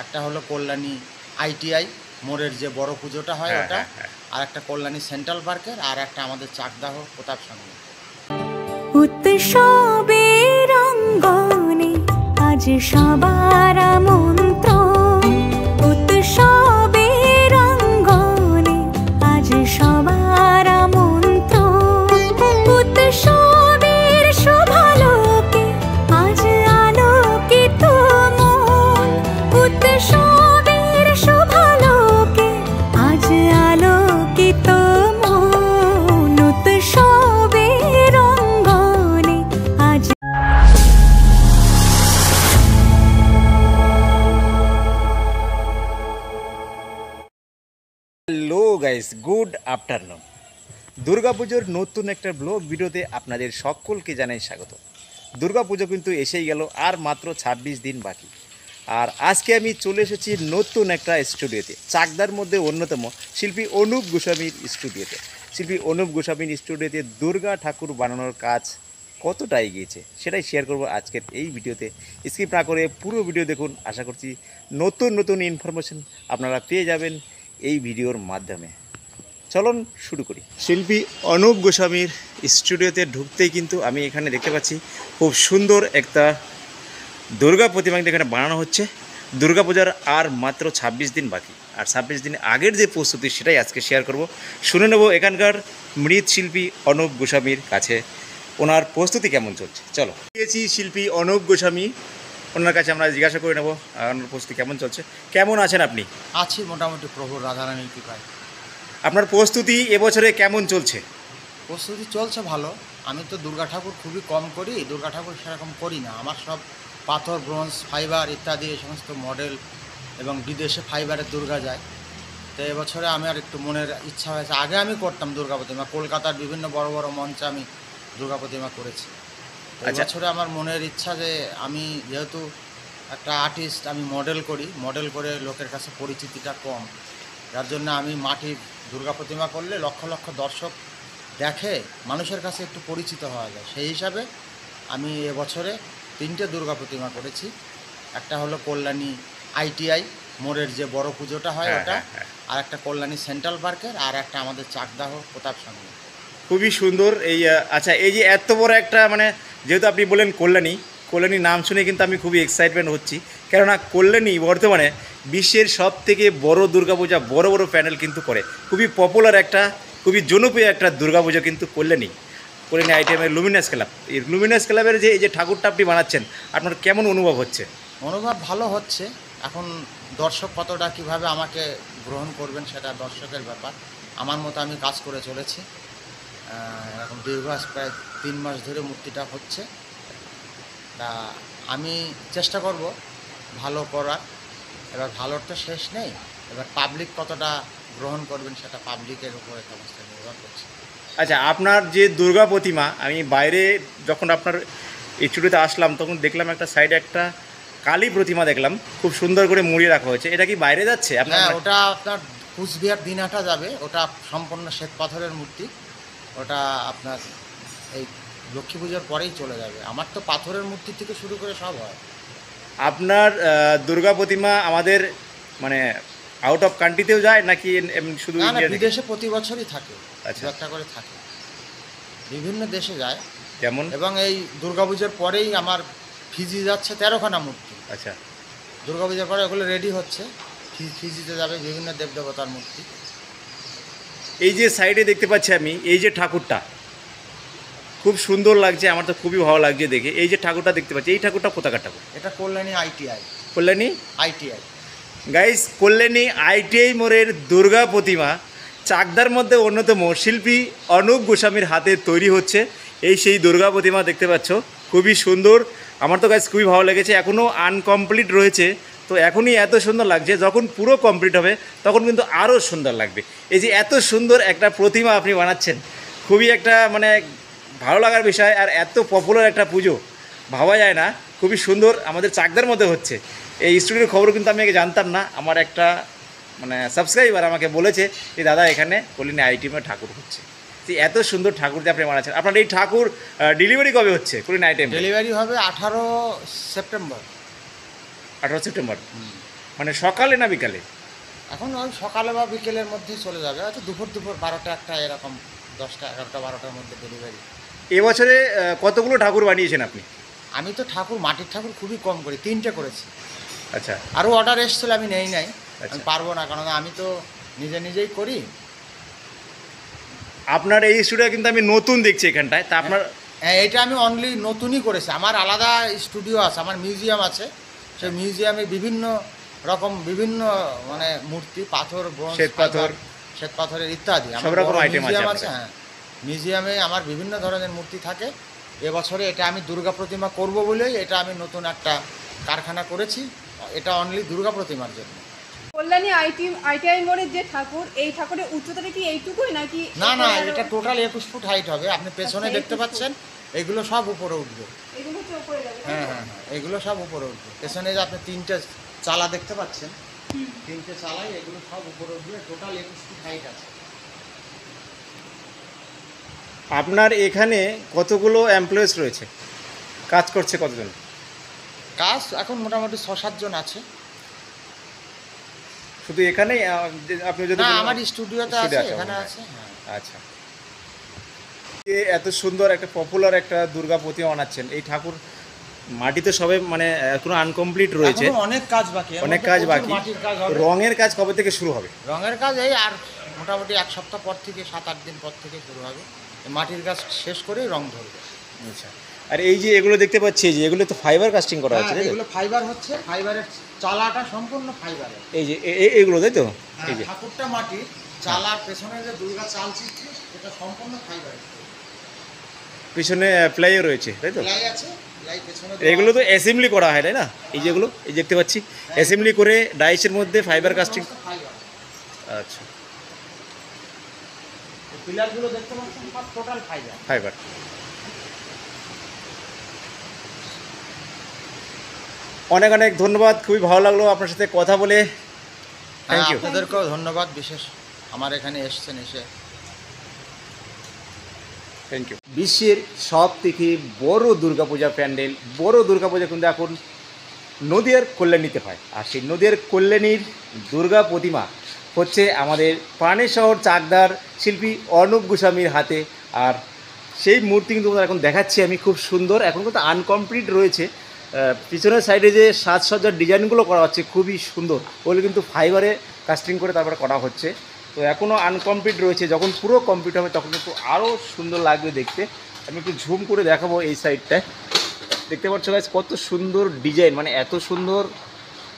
একটা হলো কল্যাণী আইটিআই মোড়ের যে বড় পুজোটা হয় ওটা, আর একটা কল্যাণী সেন্ট্রাল পার্কের, আর একটা আমাদের চাকদাহ প্রতাপ সঙ্গে। উৎসবের অঙ্গনে আজ সবার আমন্ত্রণ, উৎসবের অঙ্গনে আজ সবার আমন্ত্রণ, উৎসবের শোভালোকে আজ আলোকিত মন, উৎসবের শোভালোকে আজ আলোকিত মন, উৎসবের অঙ্গনে আজ। Hello guys, good afternoon. দুর্গাপুজোর নতুন একটা ব্লগ ভিডিওতে আপনাদের সকলকে জানাই স্বাগত। দুর্গাপুজো কিন্তু এসেই গেল, আর মাত্র 26 দিন বাকি। আর আজকে আমি চলে এসেছি নতুন একটা স্টুডিওতে, চাকদার মধ্যে অন্যতম শিল্পী অনুপ গোস্বামীর স্টুডিওতে। শিল্পী অনুপ গোস্বামীর স্টুডিওতে দুর্গা ঠাকুর বানানোর কাজ কতটা এগিয়েছে সেটাই শেয়ার করব আজকের এই ভিডিওতে। স্কিপ না করে পুরো ভিডিও দেখুন, আশা করছি নতুন নতুন ইনফরমেশন আপনারা পেয়ে যাবেন এই ভিডিওর মাধ্যমে। চলুন শুরু করি। শিল্পী অনুপ গোস্বামীর স্টুডিওতে ঢুকতেই কিন্তু আমি এখানে দেখতে পাচ্ছি খুব সুন্দর একটা দুর্গা প্রতিমা কিন্তু এখানে বানানো হচ্ছে। দুর্গাপূজার আর মাত্র 26 দিন বাকি, আর 26 দিন আগের যে প্রস্তুতি সেটাই আজকে শেয়ার করব। শুনে নেব এখানকার মৃৎশিল্পী অনুপ গোস্বামীর কাছে ওনার প্রস্তুতি কেমন চলছে। চলো, পেয়েছি শিল্পী অনুপ গোস্বামী, ওনার কাছে আমরা জিজ্ঞাসা করে নেব ওনার প্রস্তুতি কেমন চলছে। কেমন আছেন আপনি? আছি মোটামুটি প্রভুর রাধারানীর কৃপায়। আপনার প্রস্তুতি এবছরে কেমন চলছে? প্রস্তুতি চলছে ভালো। আমি তো দুর্গা ঠাকুর খুবই কম করি, দুর্গা ঠাকুর সেরকম করি না। আমার সব পাথর, ব্রোঞ্জ, ফাইবার ইত্যাদি এই সমস্ত মডেল এবং বিদেশে ফাইবারের দুর্গা যায়। তো এবছরে আমি আর একটু মনের ইচ্ছা হয়েছে। আগে আমি করতাম দুর্গা প্রতিমা, কলকাতার বিভিন্ন বড় বড় মঞ্চে আমি দুর্গা প্রতিমা করেছি। এবছরে আমার মনের ইচ্ছা যে আমি যেহেতু একটা আর্টিস্ট, আমি মডেল করি, মডেল করে লোকের কাছে পরিচিতিটা কম, যার জন্য আমি মাটির দুর্গা প্রতিমা করলে লক্ষ লক্ষ দর্শক দেখে, মানুষের কাছে একটু পরিচিত হওয়া যায়। সেই হিসাবে আমি এবছরে 3টে দুর্গা প্রতিমা করেছি। একটা হলো কল্যাণী আইটিআই মোড়ের যে বড় পুজোটা হয় ওটা, আর একটা কল্যাণী সেন্ট্রাল পার্কের, আর একটা আমাদের চাকদাহ প্রতাপ সঙ্গে। খুবই সুন্দর। এই আচ্ছা, এই যে এত বড় একটা মানে যেহেতু আপনি বললেন কল্যাণী নাম শুনে কিন্তু আমি খুবই এক্সাইটমেন্ট হচ্ছি, কেননা কল্যাণী বর্তমানে বিশ্বের সব থেকে বড় দুর্গাপূজা, বড় বড় প্যান্ডেল কিন্তু করে। খুবই পপুলার একটা, খুবই জনপ্রিয় একটা দুর্গাপূজা কিন্তু কল্যাণী আইটিএমের লুমিনাস ক্লাব। এই লুমিনাস ক্লাবের যে এই যে ঠাকুরটা আপনি বানাচ্ছেন, আপনার কেমন অনুভব হচ্ছে? অনুভব ভালো হচ্ছে। এখন দর্শক কতটা কীভাবে আমাকে গ্রহণ করবেন সেটা দর্শকের ব্যাপার। আমার মতো আমি কাজ করে চলেছি। এখন দীর্ঘ প্রায় 3 মাস ধরে মূর্তিটা হচ্ছে। তা আমি চেষ্টা করব ভালো করার। এবার ভালোর তো শেষ নেই, এবার পাবলিক কতটা গ্রহণ করবেন সেটা পাবলিকের উপরে সমস্ত নির্ভর করছে। আচ্ছা, আপনার যে দুর্গা প্রতিমা, আমি বাইরে যখন আপনার স্টুডিওতে আসলাম তখন দেখলাম একটা সাইডে একটা কালী প্রতিমা দেখলাম, খুব সুন্দর করে মুড়িয়ে রাখা হয়েছে। এটা কি বাইরে যাচ্ছে আপনার? হ্যাঁ, ওটা আপনার কুচবিহার দিনহাটা যাবে। ওটা সম্পূর্ণ শ্বেত পাথরের মূর্তি। ওটা আপনার এই লক্ষ্মী পুজোর পরেই চলে যাবে। আমার তো পাথরের মূর্তি থেকে শুরু করে সব হয়। আপনার দুর্গা প্রতিমা আমাদের মানে আউট অফ কান্ট্রিতেও যায় নাকি শুধু না, ইন্ডিয়া? বিদেশে প্রতি বছরই থাকে। আচ্ছা, একটা করে থাকে, বিভিন্ন দেশে যায়। যেমন এবং এই দুর্গাপূজার পরেই আমার ফিজি যাচ্ছে 13খানা মূর্তি। আচ্ছা, দুর্গাপূজার পরে ওগুলো রেডি হচ্ছে, ফিজিতে যাবে বিভিন্ন দেবদেবতার মূর্তি। এই যে সাইডে দেখতে পাচ্ছি আমি, এই যে ঠাকুরটা খুব সুন্দর লাগছে, আমার তো খুবই ভালো লাগছে দেখে। এই যে ঠাকুরটা দেখতে পাচ্ছি, এই ঠাকুরটা কোথাকার ঠাকুর? এটা Kalyani ITI. Kalyani ITI guys, Kalyani ITI মোড়ের দুর্গা প্রতিমা চাকদার মধ্যে অন্যতম শিল্পী অনুপ গোস্বামীর হাতে তৈরি হচ্ছে। এই সেই দুর্গা প্রতিমা দেখতে পাচ্ছ, খুবই সুন্দর। আমার তো গাইস খুবই ভালো লেগেছে। এখনও আনকমপ্লিট রয়েছে, তো এখনই এত সুন্দর লাগছে। যখন পুরো কমপ্লিট হবে তখন কিন্তু আরও সুন্দর লাগবে। এই যে এত সুন্দর একটা প্রতিমা আপনি বানাচ্ছেন, খুবই একটা মানে ভালো লাগার বিষয়। আর এত পপুলার একটা পুজো ভাবা যায় না। খুবই সুন্দর, আমাদের চাকদার মধ্যে হচ্ছে। এই স্টুডিওর খবর কিন্তু আমি আগে জানতাম না। আমার একটা মানে সাবস্ক্রাইবার আমাকে বলেছে যে দাদা এখানে কল্যাণী আইটিএমে ঠাকুর হচ্ছে। যে এত সুন্দর ঠাকুর যে আপনি বানাচ্ছেন, আপনার এই ঠাকুর ডেলিভারি কবে হচ্ছে? কল্যাণী আইটিএম ডেলিভারি হবে 18 সেপ্টেম্বর। 18 সেপ্টেম্বর। মানে সকালে না বিকালে? এখন ওই সকালে বা বিকেলের মধ্যেই চলে যাবে, হয়তো দুপুর 12টা 1টা এরকম, 10টা 11টা 12টার মধ্যে ডেলিভারি। এবছরে কতগুলো ঠাকুর বানিয়েছেন আপনি? আমি তো মাটির ঠাকুর খুবই কম করি, 3টে করেছি। আচ্ছা। আরও অর্ডার এসেছিল, আমি নেই নাই, আমি আচ্ছা। পারবো না, কারণ আমি তো নিজেই করি। আপনার এই স্টুডিও কিন্তু আমি নতুন দেখছি এখানটায়, তা আপনার হ্যাঁ, এটা আমি অনলি নতুনই করেছি। আমার আলাদা স্টুডিও আছে, আমার মিউজিয়াম আছে, সেই মিউজিয়ামে বিভিন্ন মানে মূর্তি, পাথর, ব্রোঞ্জ, শ্বেত পাথরের ইত্যাদি সব রকম আইটেম মিউজিয়াম আছে। আছে। হ্যাঁ, মিউজিয়ামে আমার বিভিন্ন ধরনের মূর্তি থাকে। এবছরে এটা আমি দুর্গা প্রতিমা করব বলেই এটা আমি নতুন একটা কারখানা করেছি, এটা অনলি দুর্গা প্রতিমার জন্য। কল্যাণী আইটিআই মোড়ের যে ঠাকুর, এই ঠাকুরের উচ্চতাটা কি এইটুকুই নাকি? না, এটা টোটাল 21 ফুট হাইট হবে। আপনি পেছনে দেখতে পাচ্ছেন, এগুলো সব উপরে উঠবে। এগুলো হচ্ছে উপরে যাবে? হ্যাঁ, এগুলো সব উপরে উঠবে। পেছনে যে আপনি 3টে চালা দেখতে পাচ্ছেন, 3টে চালাই, এগুলো সব উপরে উঠবে। টোটাল 21 ফুট হাইট আছে। আপনার এখানে কতগুলো এমপ্লয়িজ রয়েছে, কাজ করছে কতজন? কাজ এখন মোটামুটি 6-7 জন আছে। শুধু এখানে আপনি যদি না, আমার স্টুডিওতে আছে, এখানে আছে। হ্যাঁ। আচ্ছা, এত সুন্দর একটা পপুলার একটা দুর্গা প্রতিমা বানাচ্ছেন, এই ঠাকুর মাটিতে সবে মানে এখনো আনকমপ্লিট রয়েছে, এখনো অনেক কাজ বাকি, অনেক কাজ বাকি। মাটির কাজ হবে। রঙের কাজ কবে থেকে শুরু হবে? রঙের কাজ এই আর মোটামুটি 1 সপ্তাহ পর থেকে, 7-8 দিন পর থেকে শুরু হবে। মাটির কাজ শেষ করেই রং ধরবে। আচ্ছা, আর এই যে এগুলো দেখতে পাচ্ছি, যে এগুলো তো ফাইবার কাস্টিং করা হচ্ছে, হ্যাঁ, এগুলো ফাইবার হচ্ছে, ফাইবারের চালাটা সম্পূর্ণ ফাইবারের। এই যে এইগুলো তাই তো? এই যে ঠাকুরটা মাটির, চালার পেছনে যে দুর্গা চাল চিত্র, এটা সম্পূর্ণ ফাইবারের। পিছনে প্লাইও রয়েছে তাই তো? প্লাই আছে, প্লাই পেছনে। এগুলো তো অ্যাসেম্বলি করা হয় তাই না? এই যেগুলো এই দেখতে পাচ্ছি অ্যাসেম্বলি করে ডাইসের মধ্যে ফাইবার কাস্টিং। ফাইবার। আচ্ছা, পিলারগুলো দেখতে পাচ্ছেন, সব টোটাল ফাইবার। অনেক অনেক ধন্যবাদ, খুবই ভালো লাগলো আপনার সাথে কথা বলে। Thank you. আপনাদেরকেও ধন্যবাদ, বিশেষ আমার এখানে এসছেন, এসে। Thank you. বিশ্বের সব থেকে বড় দুর্গাপূজা প্যান্ডেল, বড় দুর্গাপূজা কিন্তু এখন নদিয়ার কল্যাণীতে হয়, আর সেই নদিয়ার কল্যাণীর দুর্গা প্রতিমা হচ্ছে আমাদের প্রাণের শহর চাকদার শিল্পী অর্ণব গোস্বামীর হাতে। আর সেই মূর্তি কিন্তু এখন দেখাচ্ছি আমি, খুব সুন্দর, এখন কিন্তু আনকমপ্লিট রয়েছে। পিছনের সাইডে যে সাজসজ্জার ডিজাইনগুলো করা হচ্ছে খুবই সুন্দর, ওগুলো কিন্তু ফাইবারে কাস্টিং করে তারপরে করা হচ্ছে। তো এখনও আনকমপ্লিট রয়েছে, যখন পুরো কমপ্লিট হবে তখন কিন্তু আরও সুন্দর লাগবে দেখতে। আমি একটু ঝুম করে দেখাবো এই সাইডটায়, দেখতে পাচ্ছ গাইস কত সুন্দর ডিজাইন, মানে এত সুন্দর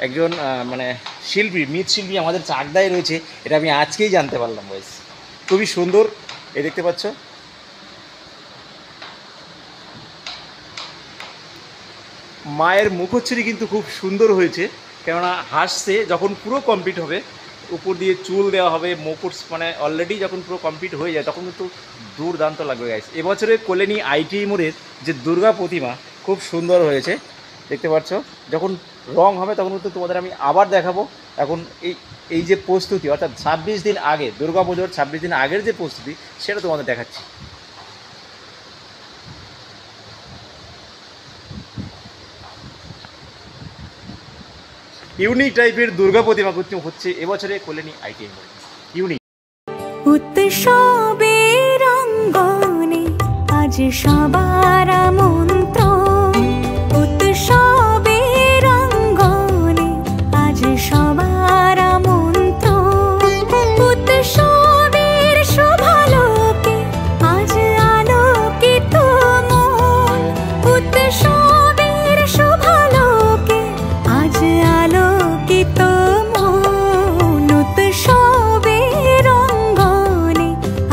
একজন মানে শিল্পী, মৃৎশিল্পী আমাদের চাকদায় রয়েছে, এটা আমি আজকেই জানতে পারলাম গাইস, খুবই সুন্দর। এই দেখতে পাচ্ছ, মায়ের মুখচ্ছবি কিন্তু খুব সুন্দর হয়েছে, কেননা হাসছে। যখন পুরো কমপ্লিট হবে, উপর দিয়ে চুল দেওয়া হবে, মুকুট, মানে অলরেডি যখন পুরো কমপ্লিট হয়ে যায় তখন কিন্তু দুর্দান্ত লাগবে গাইস। এবছরে কল্যাণী আইটিআই মোড়ের যে দুর্গা প্রতিমা খুব সুন্দর হয়েছে, দেখতে পাচ্ছ। যখন রং হবে তখন কিন্তু তোমাদের আমি আবার দেখাবো। এখন এই যে প্রস্তুতি, অর্থাৎ 26 দিন আগে, দুর্গা পুজোর 26 দিন আগের যে প্রস্তুতি, সেটা তোমাদের দেখাচ্ছি। ইউনিক টাইপের দুর্গা প্রতিমা হচ্ছে এবছরে কল্যাণী আইটিআই মোড়ে। ইউনিক উৎসবের অঙ্গনে আজ সবার আমন্ত্রণ, উৎসবের অঙ্গনে আজ সবার আমন্ত্রণ, উৎসবের শোভালোকে আজ আলোকিত মন, উৎসবের শোভালোকে আজ আলোকিত মন, উৎসবের অঙ্গনে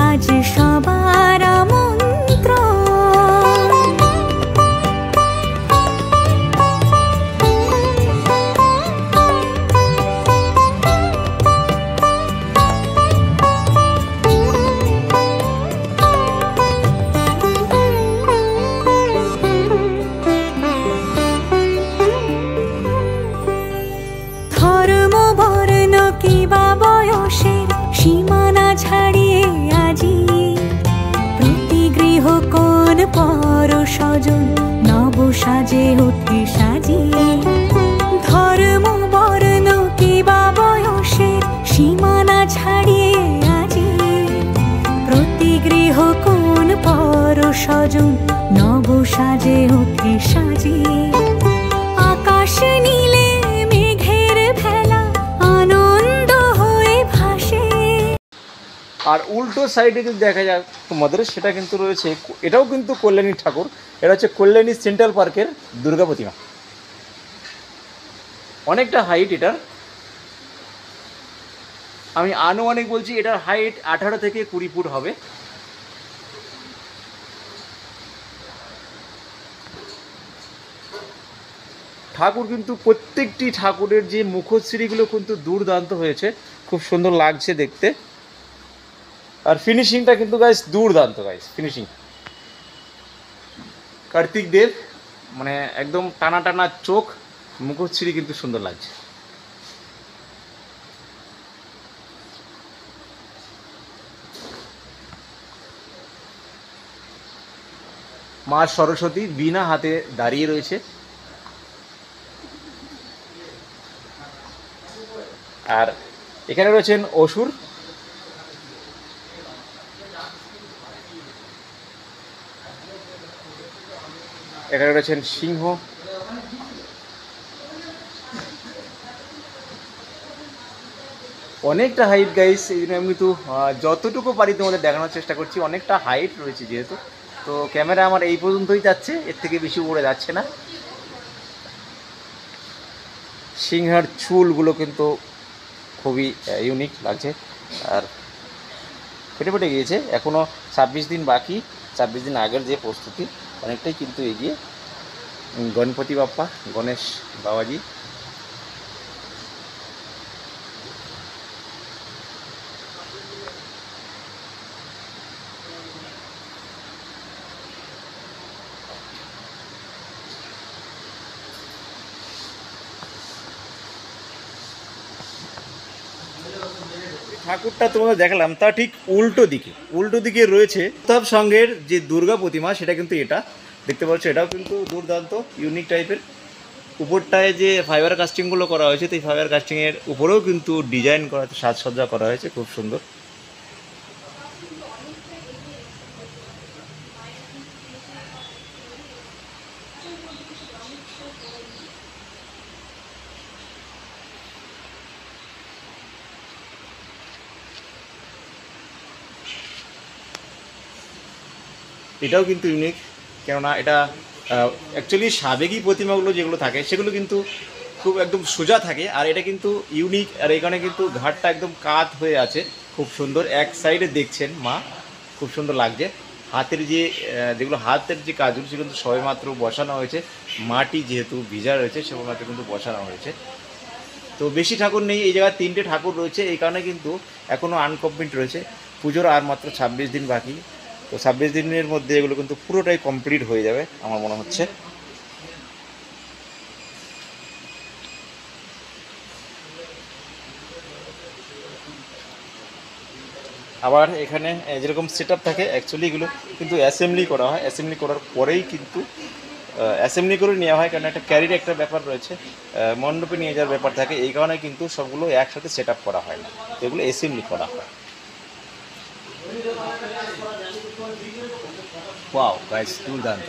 আজ সবার আমন্ত্রণ। ধর্ম বর্ণ কিবা বয়সের সীমানা ছাড়িয়ে আজি প্রতি গৃহ কোন পর স্বজন নব সাজে ওঠে সাজিয়ে। ধর্ম বর্ণ আর উল্টো সাইডে যদি দেখা যায় তোমাদের, সেটা কিন্তু রয়েছে, এটাও কিন্তু কল্যাণী ঠাকুর। এটা হচ্ছে কল্যাণী সেন্ট্রাল পার্কের দুর্গা প্রতিমা। অনেকটা হাইট এটার, আমি আনুমানিক বলছি এটার হাইট 18 থেকে 20 ফুট হবে। ঠাকুর কিন্তু প্রত্যেকটি ঠাকুরের যে মুখশ্রীগুলো কিন্তু দুর্দান্ত হয়েছে, খুব সুন্দর লাগছে দেখতে। আর ফিনিশিংটা কিন্তু গাইস দুর্দান্ত গাইস, ফিনিশিং কার্তিক দেব, মানে একদম টানা টানা চোখ, মুখশ্রী কিন্তু সুন্দর লাগছে। মা সরস্বতী বিনা হাতে দাঁড়িয়ে রয়েছে। আর এখানে রয়েছেন অসুর, এখানে রয়েছেন সিংহ, অনেকটা হাইট গাইস। এই জন্য আমি তো যতটুকু পারি তোমাদের দেখানোর চেষ্টা করছি। অনেকটা হাইট রয়েছে যেহেতু, তো ক্যামেরা আমার এই পর্যন্তই যাচ্ছে, এর থেকে বেশি উপরে যাচ্ছে না। সিংহের চুলগুলো কিন্তু খুবই ইউনিক লাগছে, আর ফেটে ফেটে গিয়েছে। এখনও 26 দিন বাকি, 26 দিন আগের যে প্রস্তুতি অনেকটাই কিন্তু এগিয়ে। গণপতি বাপ্পা, গণেশ বাবাজি, ঠাকুরটা তোমাদের দেখালাম, তা ঠিক উল্টো দিকে রয়েছে প্রতাপ সঙ্গের যে দুর্গা প্রতিমা, সেটা কিন্তু এটা দেখতে পাচ্ছ। এটাও কিন্তু দুর্দান্ত ইউনিক টাইপের। উপরটায় যে ফাইবার কাস্টিংগুলো করা হয়েছে, তো এই ফাইবার কাস্টিংয়ের উপরেও কিন্তু ডিজাইন করা, সাজসজ্জা করা হয়েছে খুব সুন্দর। এটাও কিন্তু ইউনিক, কেননা এটা অ্যাকচুয়ালি সাবেকি প্রতিমাগুলো যেগুলো থাকে সেগুলো কিন্তু খুব একদম সোজা থাকে, আর এটা কিন্তু ইউনিক। আর এখানে কিন্তু ঘাটটা একদম কাত হয়ে আছে, খুব সুন্দর। এক সাইডে দেখছেন মা, খুব সুন্দর লাগছে। হাতের যে যেগুলো হাতের যে কাজগুলো সেগুলো কিন্তু সবেমাত্র বসানো হয়েছে, মাটি যেহেতু ভিজা রয়েছে সবেমাত্র কিন্তু বসানো হয়েছে। তো বেশি ঠাকুর নেই এই জায়গায়, 3টে ঠাকুর রয়েছে, এই কারণে কিন্তু এখনও আনকমপ্লিট রয়েছে। পুজোর আর মাত্র 26 দিন বাকি, তো 26 দিনের মধ্যে এগুলো কিন্তু পুরোটাই কমপ্লিট হয়ে যাবে আমার মনে হচ্ছে। আবার এখানে যেরকম সেট আপ থাকে, অ্যাকচুয়ালি এগুলো কিন্তু অ্যাসেম্বলি করা হয়, অ্যাসেম্বলি করার পরেই কিন্তু অ্যাসেম্বলি করে নেওয়া হয়, কারণ একটা ক্যারির একটা ব্যাপার রয়েছে, মণ্ডপে নিয়ে যাওয়ার ব্যাপার থাকে। এই কারণে কিন্তু সবগুলো একসাথে সেট আপ করা হয় না, এগুলো অ্যাসেম্বলি করা হয়। ওয়াও গাইস, দুর্দান্ত।